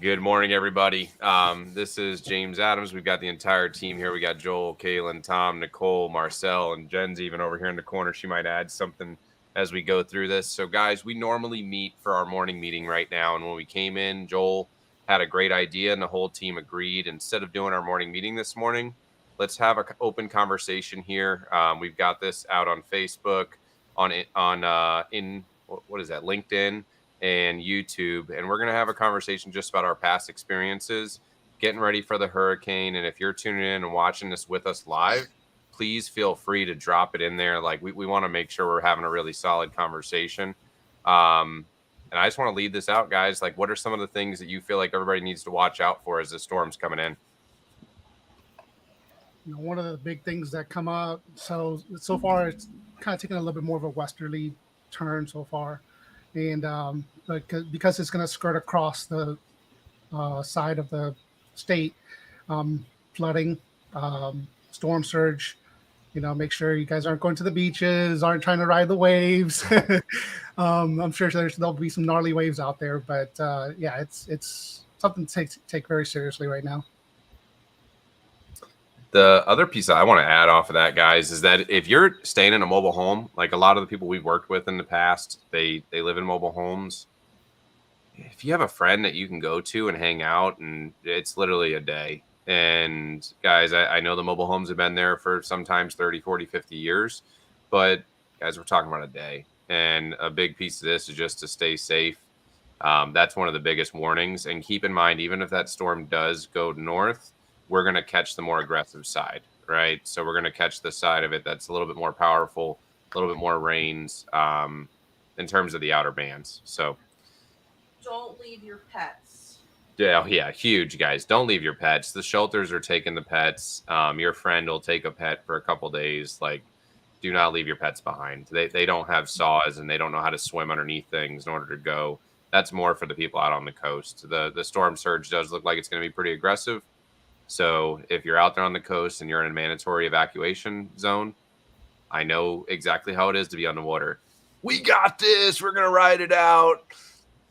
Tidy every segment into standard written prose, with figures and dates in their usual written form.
Good morning, everybody. This is James Adams. We've got the entire team here. We got Joel, Kaylin, Tom, Nicole, Marcel, and Jen's even over here in the corner. She might add something as we go through this. So, guys, we normally meet for our morning meeting right now. And when we came in, Joel had a great idea, and the whole team agreed. Instead of doing our morning meeting this morning, let's have an open conversation here. We've got this out on Facebook, what is that, LinkedIn and YouTube. And we're going to have a conversation just about our past experiences, getting ready for the hurricane. And if you're tuning in and watching this with us live, please feel free to drop it in there. Like we want to make sure we're having a really solid conversation. And I just want to lead this out, guys. Like, what are some of the things that you feel like everybody needs to watch out for as the storm's coming in? One of the big things that come up. So far, it's kind of taking a little bit more of a westerly turn so far, and because it's going to skirt across the side of the state, flooding, storm surge. Make sure you guys aren't going to the beaches, aren't trying to ride the waves. I'm sure there'll be some gnarly waves out there, but yeah, it's something to take very seriously right now. The other piece I want to add off of that, guys, is that if you're staying in a mobile home, like a lot of the people we've worked with in the past, they live in mobile homes. If you have a friend that you can go to and hang out, and it's literally a day. And guys, I know the mobile homes have been there for sometimes 30, 40, 50 years, but guys, we're talking about a day. And a big piece of this is just to stay safe. That's one of the biggest warnings. And keep in mind, even if that storm does go north, we're going to catch the more aggressive side, right? So we're going to catch the side of it that's a little bit more powerful, a little bit more rains in terms of the outer bands. So don't leave your pets. yeah, huge, guys. Don't leave your pets. The shelters are taking the pets. Your friend will take a pet for a couple days. Like, do not leave your pets behind. They don't have saws and they don't know how to swim underneath things in order to go. That's more for the people out on the coast. The storm surge does look like it's going to be pretty aggressive. So if you're out there on the coast and you're in a mandatory evacuation zone, I know exactly how it is to be on the water. We got this. We're going to ride it out.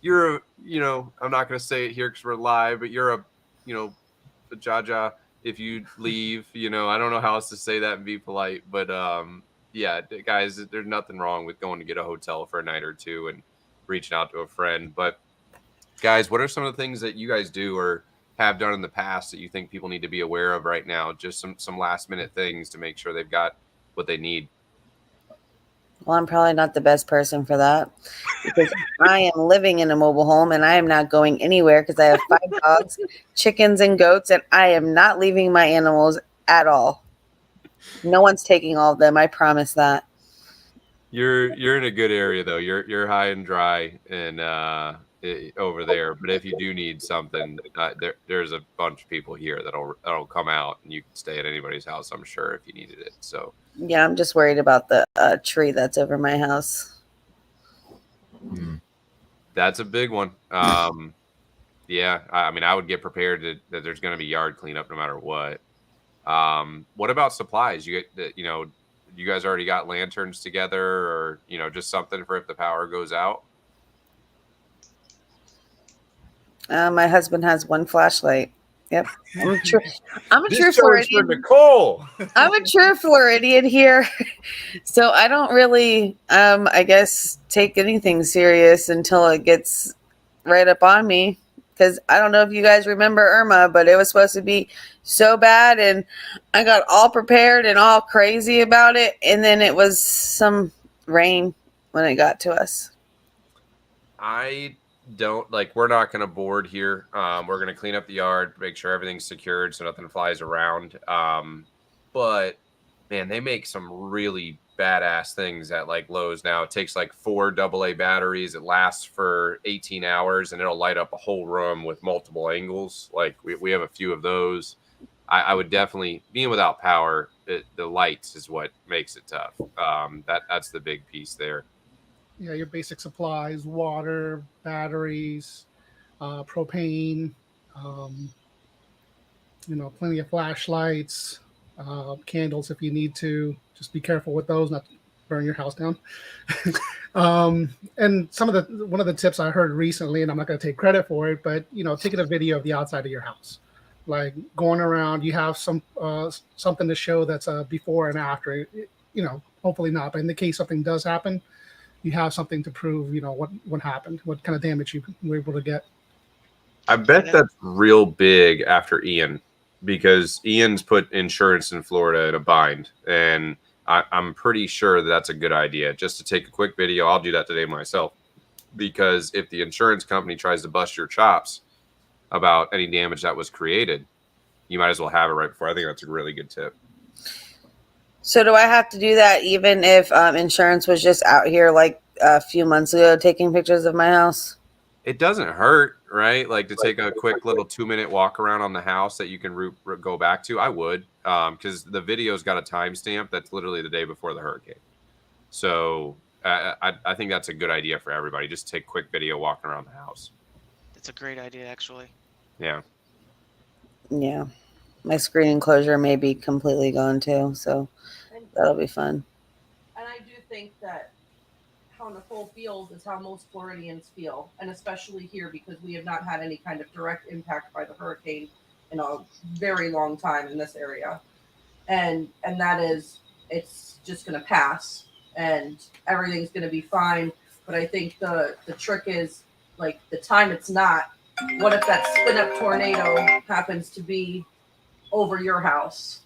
You're, I'm not going to say it here because we're live, but you're a Jaja if you leave. I don't know how else to say that and be polite. But, yeah, guys, there's nothing wrong with going to get a hotel for a night or two and reaching out to a friend. But, guys, what are some of the things that you guys do or have done in the past that you think people need to be aware of right now? Just some last minute things to make sure they've got what they need. Well, I'm probably not the best person for that because I am living in a mobile home and I am not going anywhere because I have 5 dogs, chickens, and goats, and I am not leaving my animals at all. No one's taking all of them. I promise that. You're in a good area though. You're high and dry and over there. But if you do need something, there's a bunch of people here that'll come out, and you can stay at anybody's house, I'm sure, if you needed it. So yeah, I'm just worried about the tree that's over my house. That's a big one. Yeah, I mean, I would get prepared that there's going to be yard cleanup no matter what. What about supplies? You guys already got lanterns together, or just something for if the power goes out? My husband has one flashlight. Yep. I'm a true This Floridian. for Nicole. I'm a true Floridian here. So I don't really, I guess, take anything serious until it gets right up on me. Because I don't know if you guys remember Irma, but it was supposed to be so bad. And I got all prepared and all crazy about it. And then it was some rain when it got to us. I don't we're not going to board here. We're going to clean up the yard, make sure everything's secured so nothing flies around. But man, they make some really badass things at Lowe's now. It takes 4 AA batteries. It lasts for 18 hours and it'll light up a whole room with multiple angles. We have a few of those. I would definitely, being without power, the lights is what makes it tough. That's the big piece there. Yeah, your basic supplies: water, batteries, propane. Plenty of flashlights, candles if you need to. Just be careful with those. Not burn your house down. And one of the tips I heard recently, and I'm not going to take credit for it, but taking a video of the outside of your house, like going around, you have something to show that's a before and after. Hopefully not, but in the case something does happen, you have something to prove. What happened, what kind of damage you were able to get. I bet that's real big after Ian, because Ian's put insurance in Florida in a bind, and I'm pretty sure that's a good idea. Just to take a quick video, I'll do that today myself, because if the insurance company tries to bust your chops about any damage that was created, you might as well have it right before. I think that's a really good tip. So do I have to do that even if insurance was just out here like a few months ago taking pictures of my house? It doesn't hurt, right? Like to take a quick little 2-minute walk around on the house that you can go back to. I would, because the video's got a timestamp that's literally the day before the hurricane. So I think that's a good idea for everybody. Just take a quick video walking around the house. It's a great idea, actually. Yeah. Yeah. My screen enclosure may be completely gone too, so that'll be fun. And I do think that how Nicole feels is how most Floridians feel, and especially here because we have not had any kind of direct impact by the hurricane in a very long time in this area. And that is, it's just going to pass and everything's going to be fine. But I think the trick is, like, the time it's not. What if that spin up tornado happens to be over your house?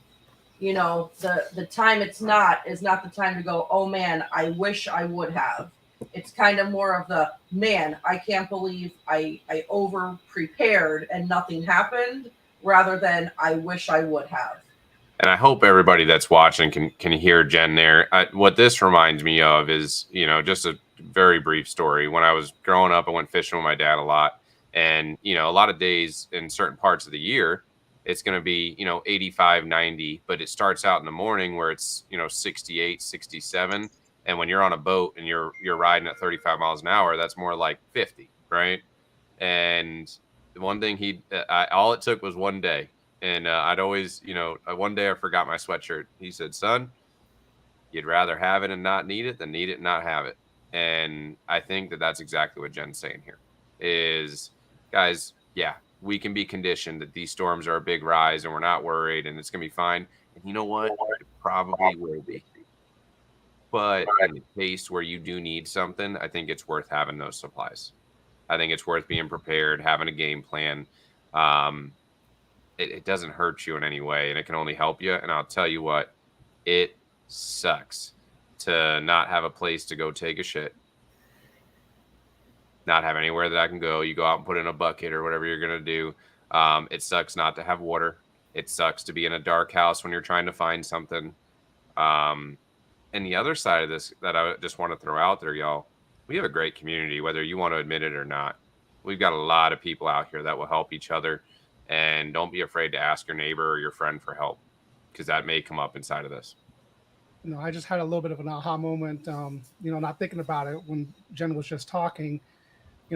The time it's not is not the time to go, oh man, I wish I would have. It's kind of more of the, man, I can't believe I over prepared and nothing happened, rather than I wish I would have. And I hope everybody that's watching can hear Jen there. What this reminds me of is, just a very brief story. When I was growing up, I went fishing with my dad a lot. And, a lot of days in certain parts of the year, it's going to be, 85, 90, but it starts out in the morning where it's, 68, 67. And when you're on a boat and you're riding at 35 miles an hour, that's more like 50, right? And one thing all it took was one day. And I'd always, one day I forgot my sweatshirt. He said, son, you'd rather have it and not need it than need it and not have it. And I think that that's exactly what Jen's saying here is, guys, yeah, we can be conditioned that these storms are a big rise and we're not worried and it's going to be fine. And you know what? It probably will be. But in the case where you do need something, I think it's worth having those supplies. I think it's worth being prepared, having a game plan. It doesn't hurt you in any way, and it can only help you. And I'll tell you what, it sucks to not have a place to go take a shit, not have anywhere that I can go. You go out and put in a bucket or whatever you're going to do. It sucks not to have water. It sucks to be in a dark house when you're trying to find something. And the other side of this that I just want to throw out there, y'all, we have a great community, whether you want to admit it or not. We've got a lot of people out here that will help each other. And don't be afraid to ask your neighbor or your friend for help, because that may come up inside of this. I just had a little bit of an aha moment, not thinking about it when Jen was just talking.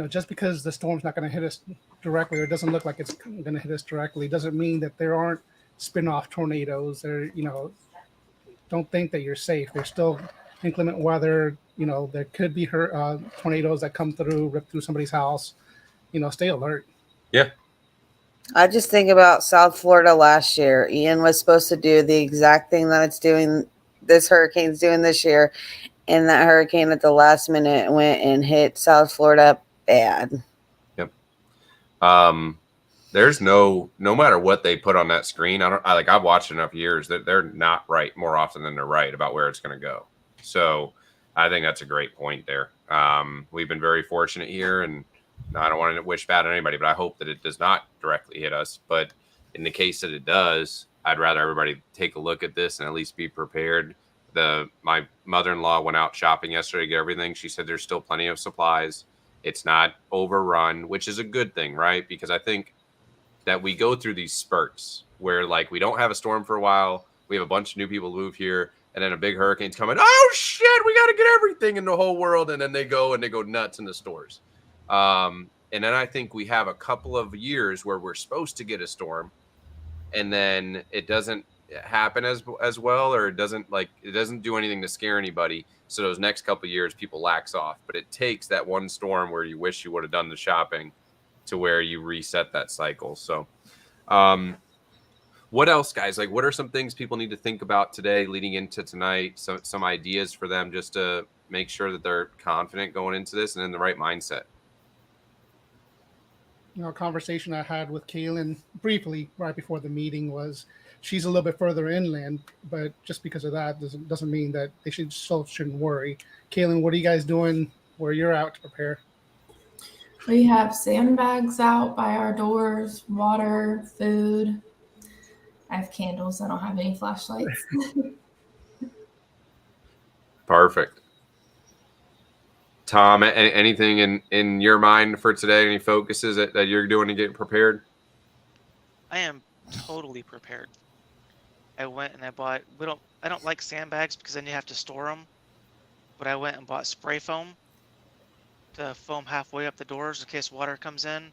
Just because the storm's not going to hit us directly, or it doesn't look like it's going to hit us directly, doesn't mean that there aren't spin-off tornadoes. Don't think that you're safe. There's still inclement weather. There could be tornadoes that come through, rip through somebody's house. Stay alert. Yeah. I just think about South Florida last year. Ian was supposed to do the exact thing that this hurricane's doing this year. And that hurricane at the last minute went and hit South Florida bad. Yep. There's no matter what they put on that screen. I've watched enough years that they're not right more often than they're right about where it's going to go. So I think that's a great point there. We've been very fortunate here, and I don't want to wish bad on anybody, but I hope that it does not directly hit us. But in the case that it does, I'd rather everybody take a look at this and at least be prepared. My mother-in-law went out shopping yesterday to get everything. She said there's still plenty of supplies. It's not overrun, which is a good thing, right? Because I think that we go through these spurts where, like, we don't have a storm for a while. We have a bunch of new people move here, and then a big hurricane's coming. Oh, shit, we got to get everything in the whole world. And then they go nuts in the stores. And then I think we have a couple of years where we're supposed to get a storm, and then it doesn't happen as well, or it doesn't do anything to scare anybody. So those next couple of years, people lax off. But it takes that one storm where you wish you would have done the shopping to where you reset that cycle. So, what else, guys? Like, what are some things people need to think about today, leading into tonight? Some ideas for them just to make sure that they're confident going into this and in the right mindset. A conversation I had with Kaylin briefly right before the meeting was she's a little bit further inland, but just because of that doesn't mean that they shouldn't worry. Kaylin, what are you guys doing where you're out to prepare? We have sandbags out by our doors, water, food. I have candles. I don't have any flashlights. Perfect. Tom, anything in your mind for today? Any focuses that you're doing to get prepared? I am totally prepared. I went and I bought. I don't like sandbags because then you have to store them. But I went and bought spray foam to foam halfway up the doors in case water comes in.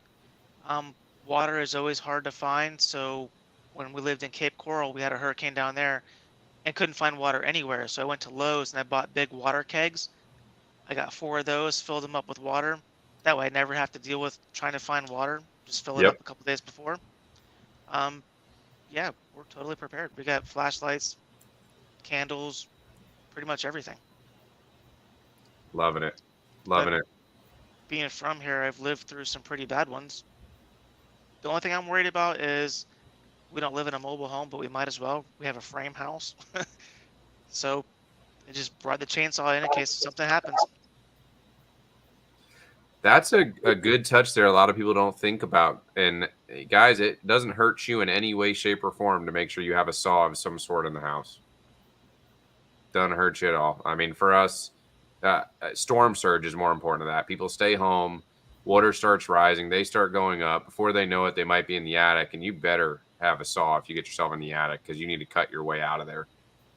Water is always hard to find. So when we lived in Cape Coral, we had a hurricane down there and couldn't find water anywhere. So I went to Lowe's and I bought big water kegs. I got 4 of those, filled them up with water. That way I never have to deal with trying to find water. Just fill it up a couple days before. Yeah, we're totally prepared. We got flashlights, candles, pretty much everything. Loving it. Being from here, I've lived through some pretty bad ones. The only thing I'm worried about is we don't live in a mobile home, but we might as well. We have a frame house. So I just brought the chainsaw in case something happens. That's a good touch there. A lot of people don't think about. And guys, it doesn't hurt you in any way, shape, or form to make sure you have a saw of some sort in the house. Doesn't hurt you at all. I mean, for us, storm surge is more important than that. People stay home. Water starts rising. They start going up. Before they know it, they might be in the attic. And you better have a saw if you get yourself in the attic because you need to cut your way out of there.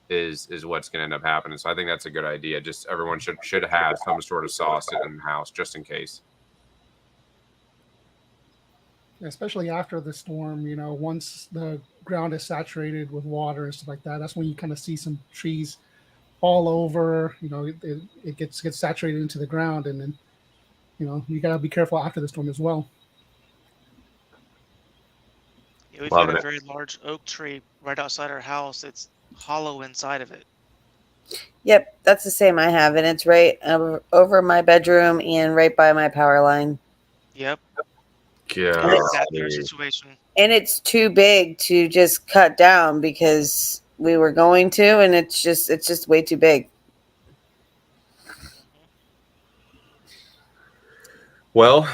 Is what's going to end up happening. So I think that's a good idea. Just everyone should have some sort of saw sitting in the house just in case. Especially after the storm, once the ground is saturated with water and stuff like that, that's when you kind of see some trees fall over. It gets saturated into the ground, and then you got to be careful after the storm as well. Yeah, we've got a very large oak tree right outside our house. It's hollow inside of it. Yep, that's the same I have, and it's right over my bedroom and right by my power line. Yep. Yeah. Exactly our situation. And it's too big to just cut down because we were going to, and it's just way too big. Well,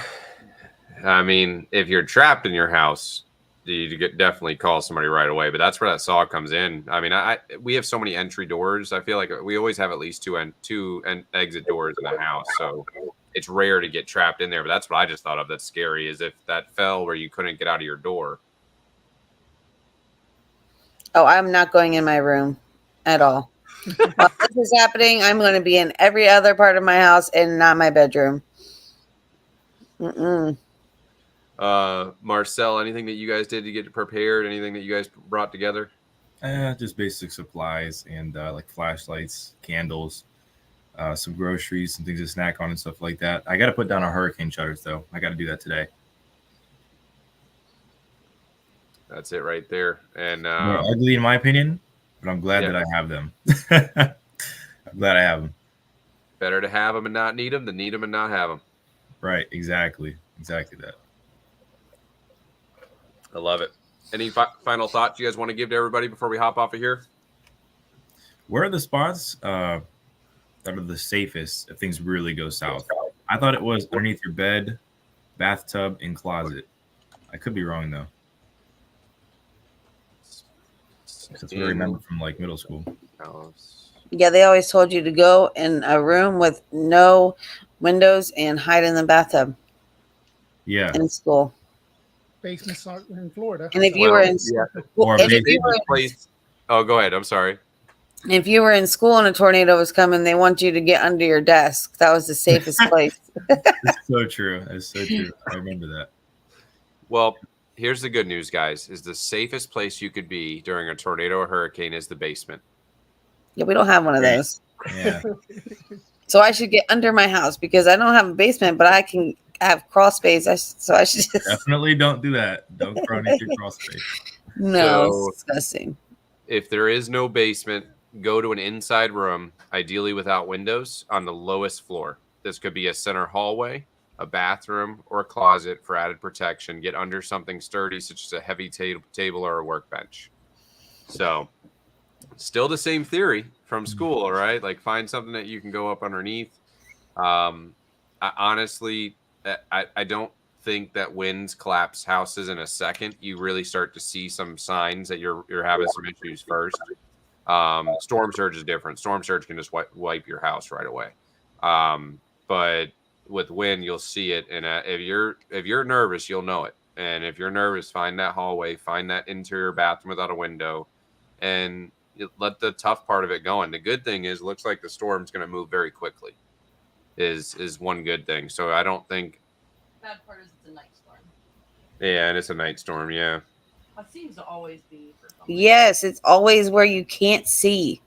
I mean, if you're trapped in your house, you definitely call somebody right away. But that's where that saw comes in. I mean, we have so many entry doors. I feel like we always have at least two exit doors in the house. So it's rare to get trapped in there. But that's what I just thought of. That's scary. Is if that fell where you couldn't get out of your door. Oh, I'm not going in my room at all. While this is happening, I'm going to be in every other part of my house and not my bedroom. Marcel, anything that you guys did to get prepared? Anything that you guys brought together? Just basic supplies and like flashlights, candles, some groceries, some things to snack on and stuff like that. I got to put down our hurricane shutters though. I got to do that today. That's it right there. And they're ugly in my opinion, but I'm glad that I have them. I'm glad I have them. Better to have them and not need them than need them and not have them. Right. Exactly that. I love it. Any final thoughts you guys want to give to everybody before we hop off of here? Where are the spots that are the safest if things really go south? I thought it was underneath your bed, bathtub, and closet. I could be wrong though. That's what I remember from like middle school. Yeah, they always told you to go in a room with no windows and hide in the bathtub. Yeah. In school. Basements are in Florida. And if you were in oh, go ahead. I'm sorry. If you were in school and a tornado was coming, they want you to get under your desk. That was the safest place. That's so true. That's so true. I remember that. Well, here's the good news, guys, is the safest place you could be during a tornado or hurricane is the basement. Yeah, we don't have one of Right. those. Yeah. So I should get under my house because I don't have a basement, but I can have crawl space. So I should just Definitely don't do that. Don't crawl into your crawl space. no, So- it's disgusting. If there is no basement, go to an inside room, ideally without windows, on the lowest floor. This could be a center hallway, a bathroom, or a closet for added protection. Get under something sturdy, such as a heavy table or a workbench. So, still the same theory from school, all right? Like, find something that you can go up underneath. Honestly, I don't think that winds collapse houses in a second. You really start to see some signs that you're having some issues first. Storm surge is different. Storm surge can just wipe your house right away. But with wind, you'll see it, and if you're nervous, you'll know it. And if you're nervous, find that hallway, find that interior bathroom without a window, and let the tough part of it go. And the good thing is, it looks like the storm's going to move very quickly. Is one good thing. So I don't think. Bad part is it's a night storm. Yeah, and it's a night storm. Yeah. It seems to always be for something. Yes, it's always where you can't see.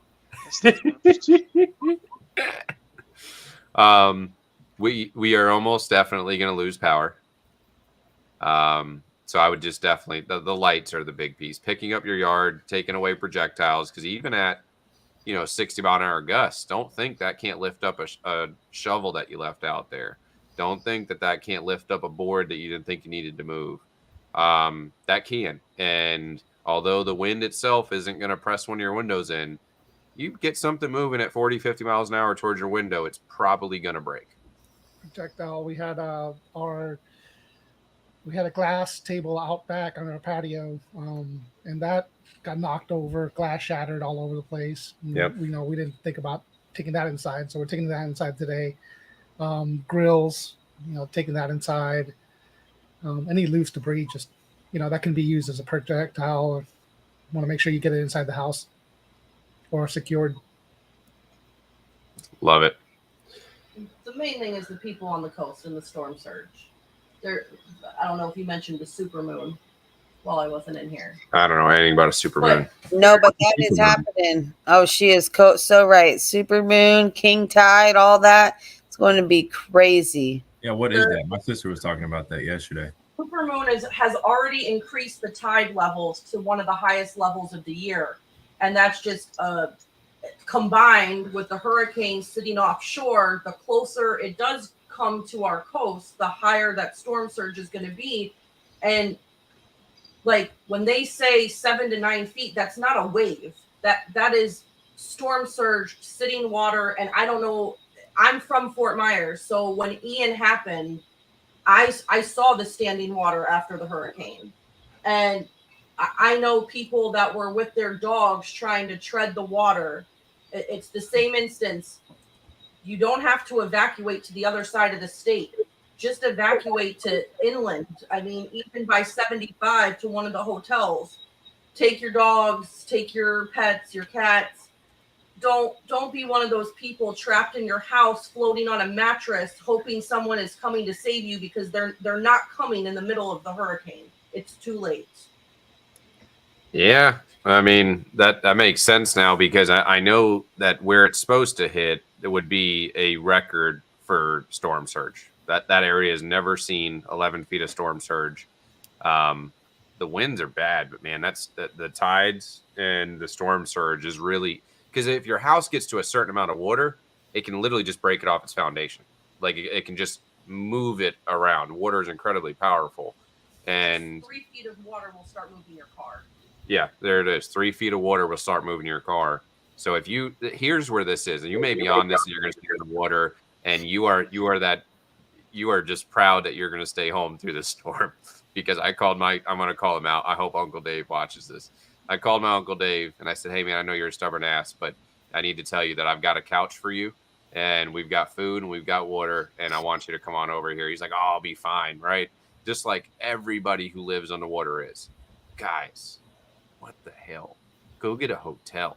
We are almost definitely going to lose power. So I would just definitely the lights are the big piece. Picking up your yard, taking away projectiles, because even at 60-mile-an-hour gusts, don't think that can't lift up a shovel that you left out there. Don't think that can't lift up a board that you didn't think you needed to move. That can. And although the wind itself isn't going to press one of your windows in, you get something moving at 40, 50 miles an hour towards your window, it's probably going to break. Projectile. We had a glass table out back on our patio, and that got knocked over, glass shattered all over the place. Yep. We didn't think about taking that inside, so we're taking that inside today. Grills, taking that inside. Any loose debris, just that can be used as a projectile. Want to make sure you get it inside the house or secured. Love it. The main thing is the people on the coast and the storm surge. I don't know if you mentioned the supermoon while I wasn't in here. I don't know anything about a supermoon. No, but that is happening. Oh, she is so right. Supermoon, king tide, all that. It's going to be crazy. Yeah, what is that? My sister was talking about that yesterday. Supermoon has already increased the tide levels to one of the highest levels of the year. And that's just combined with the hurricane sitting offshore. The closer it does come to our coast, the higher that storm surge is going to be. And like when they say 7 to 9 feet, that's not a wave. That is storm surge, sitting water. And I don't know, I'm from Fort Myers, so when Ian happened, I saw the standing water after the hurricane. And I know people that were with their dogs trying to tread the water. It's the same instance. You don't have to evacuate to the other side of the state. Just evacuate to inland. I mean, even by 75 to one of the hotels. Take your dogs, take your pets, your cats. Don't be one of those people trapped in your house floating on a mattress hoping someone is coming to save you, because they're not coming in the middle of the hurricane. It's too late. Yeah, I mean that makes sense now, because I know that where it's supposed to hit, it would be a record for storm surge. That area has never seen 11 feet of storm surge. The winds are bad, but man, that's the tides and the storm surge is really, because if your house gets to a certain amount of water, it can literally just break it off its foundation. Like it can just move it around. Water is incredibly powerful, and 3 feet of water will start moving your car. yeah, there it is. 3 feet of water will start moving your car. So here's where this is, and you may be on this, and you're going to stay in the water, and you are just proud that you're going to stay home through this storm. Because I'm going to call him out. I hope Uncle Dave watches this. I called my Uncle Dave and I said, hey man, I know you're a stubborn ass, but I need to tell you that I've got a couch for you, and we've got food and we've got water, and I want you to come on over here. He's like, oh, I'll be fine. Right. Just like everybody who lives on the water is. Guys, what the hell? Go get a hotel.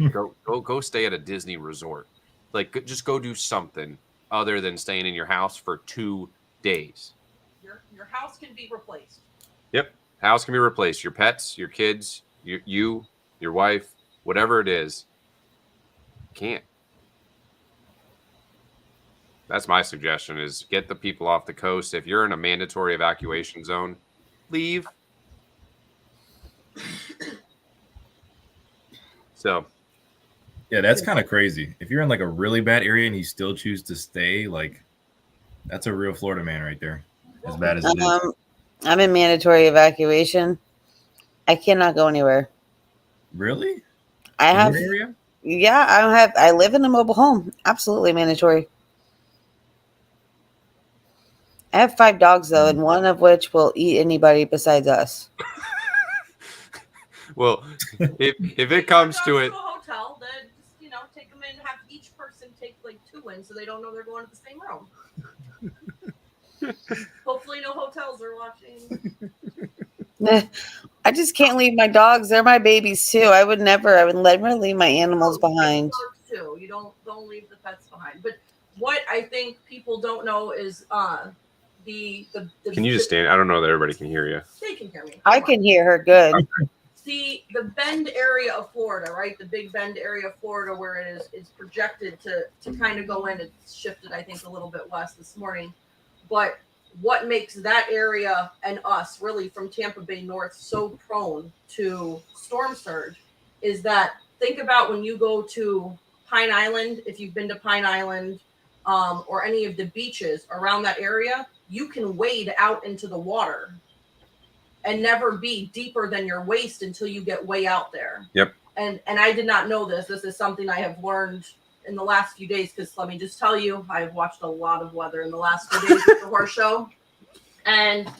Go stay at a Disney resort. Like, just go do something other than staying in your house for 2 days. Your house can be replaced. Yep. House can be replaced. Your pets, your kids, you, your wife, whatever it is, can't. That's my suggestion: is get the people off the coast. If you're in a mandatory evacuation zone, leave. So Yeah, that's kind of crazy. If you're in like a really bad area and you still choose to stay, like that's a real Florida man right there. As bad as it is. I'm in mandatory evacuation. I cannot go anywhere. Really? I In have, your area? yeah, I live in a mobile home. Absolutely mandatory. I have 5 dogs though, and one of which will eat anybody besides us. well, if it comes to it, a hotel, then just take them in, have each person take like 2 in, so they don't know they're going to the same room. Hopefully, no hotels are watching. I just can't leave my dogs. They're my babies too. I would never leave my animals behind. Too. You don't leave the pets behind. But what I think people don't know is the can you just stand? I don't know that everybody can hear you. They can hear me. I can hear her good. The Bend area of Florida, right? The Big Bend area of Florida, where it is projected to kind of go in. It's shifted, I think, a little bit west this morning. But what makes that area and us really from Tampa Bay North so prone to storm surge is that think about when you go to Pine Island, if you've been to Pine Island or any of the beaches around that area, you can wade out into the water and never be deeper than your waist until you get way out there. Yep. And I did not know this. This is something I have learned in the last few days, because let me just tell you, I've watched a lot of weather in the last few days with the horse show. And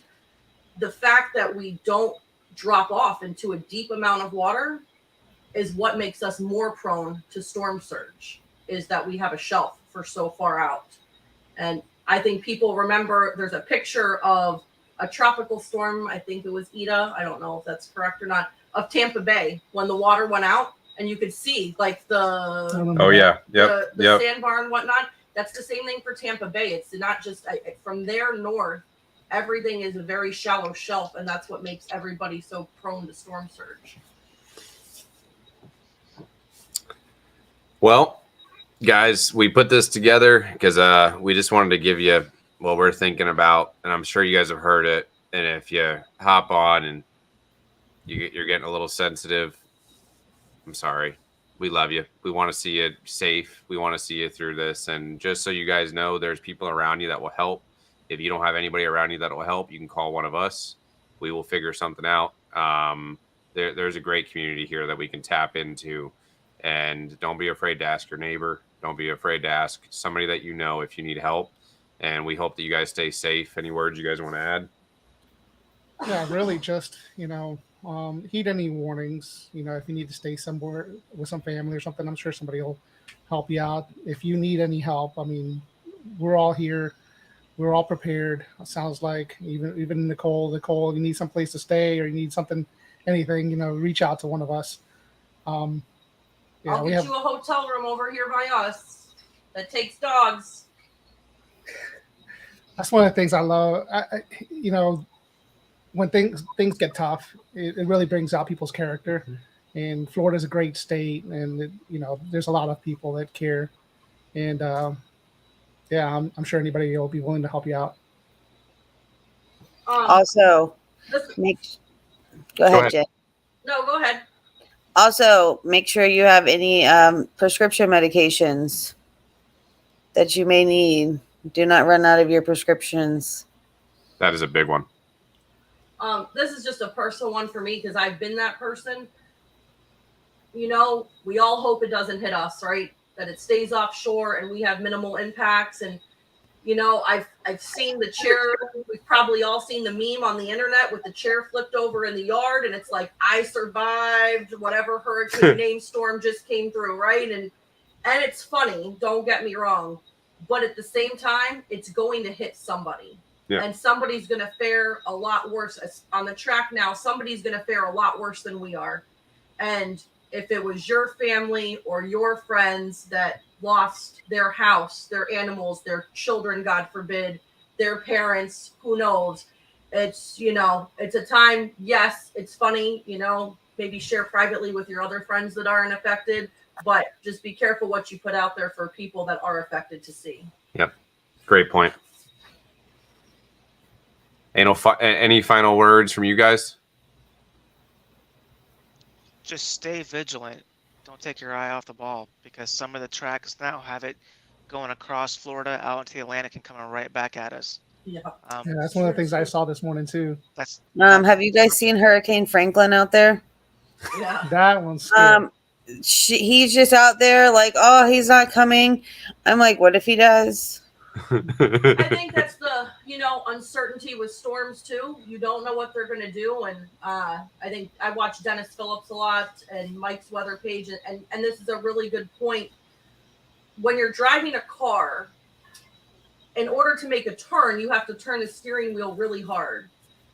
the fact that we don't drop off into a deep amount of water is what makes us more prone to storm surge, is that we have a shelf for so far out. And I think people remember there's a picture of a tropical storm, I think it was Ida, I don't know if that's correct or not, of Tampa Bay when the water went out and you could see like the sandbar and whatnot. That's the same thing for Tampa Bay. It's not just from there north, everything is a very shallow shelf, and that's what makes everybody so prone to storm surge. Well, guys, we put this together because we just wanted to give you what we're thinking about, and I'm sure you guys have heard it. And if you hop on and you're getting a little sensitive, I'm sorry. We love you. We want to see you safe. We want to see you through this. And just so you guys know, there's people around you that will help. If you don't have anybody around you that will help, you can call one of us. We will figure something out. There's a great community here that we can tap into. And don't be afraid to ask your neighbor. Don't be afraid to ask somebody that you know if you need help. And we hope that you guys stay safe. Any words you guys want to add? Yeah, really just, heed any warnings. If you need to stay somewhere with some family or something, I'm sure somebody will help you out. If you need any help, I mean, we're all here. We're all prepared. It sounds like even Nicole, you need some place to stay or you need anything, reach out to one of us. I'll get you a hotel room over here by us that takes dogs. That's one of the things I love. When things get tough, it really brings out people's character. And Florida's a great state, and there's a lot of people that care. And I'm sure anybody will be willing to help you out. Also, go ahead, Jen. No, go ahead. Also, make sure you have any prescription medications that you may need. Do not run out of your prescriptions. That is a big one. This is just a personal one for me because I've been that person. We all hope it doesn't hit us, right? That it stays offshore and we have minimal impacts. And I've seen the chair. We've probably all seen the meme on the internet with the chair flipped over in the yard, and it's like, I survived whatever hurricane name storm just came through, right? And it's funny, don't get me wrong, but at the same time, it's going to hit somebody. Yeah. And somebody's going to fare a lot worse on the track now. Somebody's going to fare a lot worse than we are. And if it was your family or your friends that lost their house, their animals, their children, God forbid, their parents, who knows, It's, it's a time, yes, it's funny, maybe share privately with your other friends that aren't affected, but just be careful what you put out there for people that are affected to see. Yep. Great point. Any final words from you guys? Just stay vigilant. Don't take your eye off the ball, because some of the tracks now have it going across Florida out into the Atlantic and coming right back at us. Yeah. Yeah, that's one of the things I saw this morning too. That's Have you guys seen Hurricane Franklin out there? Yeah. That one's scary. He's just out there like, oh, he's not coming. I'm like, what if he does? I think that's the, uncertainty with storms too. You don't know what they're going to do. And I think I watch Dennis Phillips a lot and Mike's weather page. And this is a really good point. When you're driving a car, in order to make a turn, you have to turn the steering wheel really hard.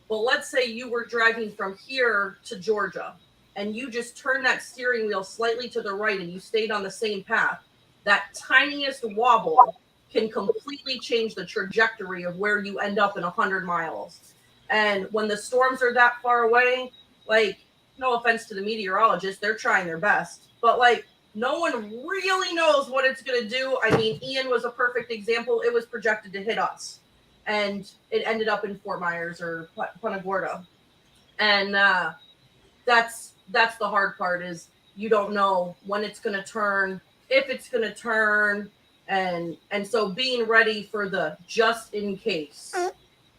Well, let's say you were driving from here to Georgia and you just turned that steering wheel slightly to the right and you stayed on the same path. That tiniest wobble can completely change the trajectory of where you end up in 100 miles. And when the storms are that far away, like, no offense to the meteorologists, they're trying their best. But like, no one really knows what it's going to do. I mean, Ian was a perfect example. It was projected to hit us, and it ended up in Fort Myers or Punta Gorda. And that's the hard part, is you don't know when it's going to turn, if it's going to turn. And so being ready for the just in case.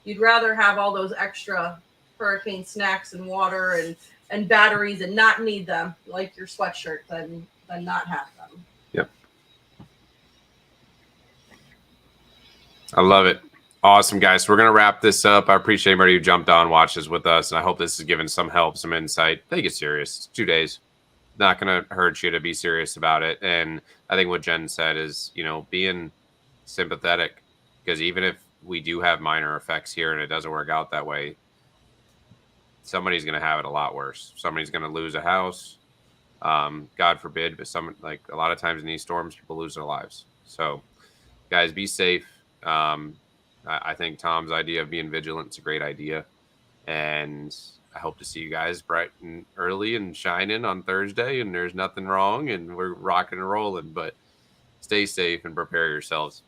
You'd rather have all those extra hurricane snacks and water and batteries and not need them, like your sweatshirt, than not have them. Yep. I love it. Awesome, guys. So we're going to wrap this up. I appreciate everybody who jumped on, watches with us, and I hope this has given some help, some insight. Take it serious. It's 2 days. Not going to hurt you to be serious about it. And I think what Jen said is, being sympathetic, because even if we do have minor effects here and it doesn't work out that way, somebody's going to have it a lot worse. Somebody's going to lose a house. God forbid, but a lot of times in these storms, people lose their lives. So guys, be safe. I think Tom's idea of being vigilant is a great idea. And I hope to see you guys bright and early and shining on Thursday, and there's nothing wrong and we're rocking and rolling, but stay safe and prepare yourselves.